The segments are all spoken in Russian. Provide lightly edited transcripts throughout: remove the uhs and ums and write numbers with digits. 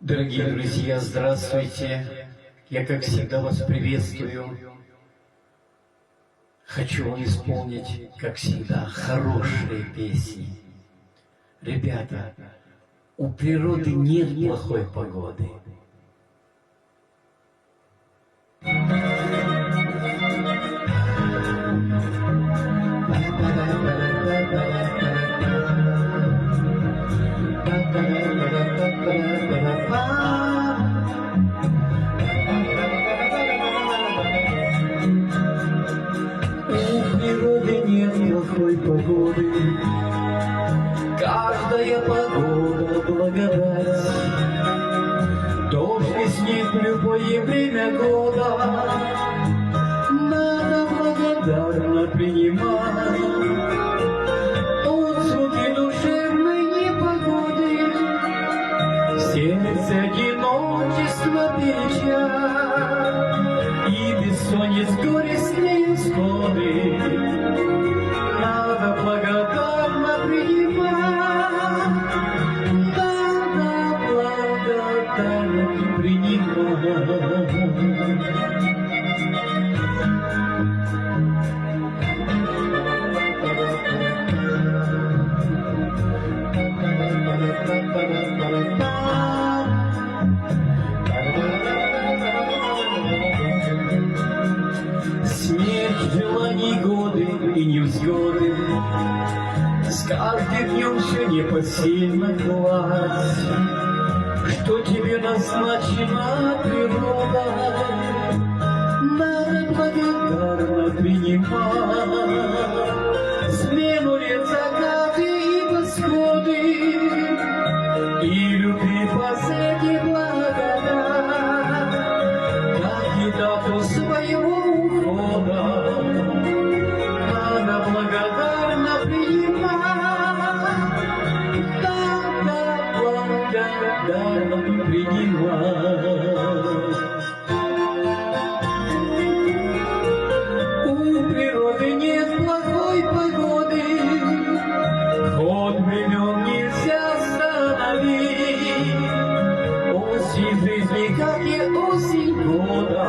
Дорогие друзья, здравствуйте! Я, как всегда, вас приветствую. Хочу вам исполнить, как всегда, хорошие песни. Ребята, у природы нет плохой погоды. У природы нет плохой погоды, каждая погода благодать. Дождь и снег в любое время года надо благодарно принимать. От звуки душевной непогоды в сердце одиночество печаль и бессонниц горестные всходы надо благодарно принимать. Надо благодарно принимать. Смерть, желаний, годы и невзгоды, с каждым днем все непосильно класть. Что тебе назначена природа, надо благодарно принимать. Смену лет, закаты и восходы, и любви последней благодать, как и дату своего ухода надо благодарно принимать. Надо благодарно принимать. У природы нет плохой погоды, ход времен нельзя остановить. Осень жизни, как и осень года,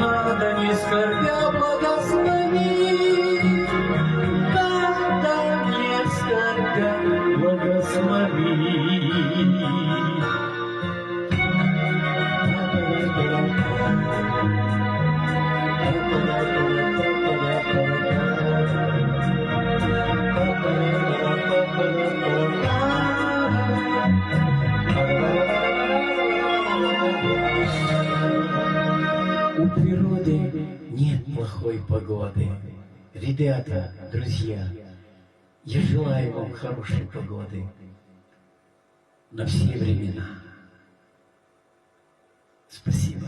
надо не скорбя благословить. Надо не скорбя благословить. У природы нет плохой погоды. Ребята, друзья, я желаю вам хорошей погоды на все времена. Спасибо.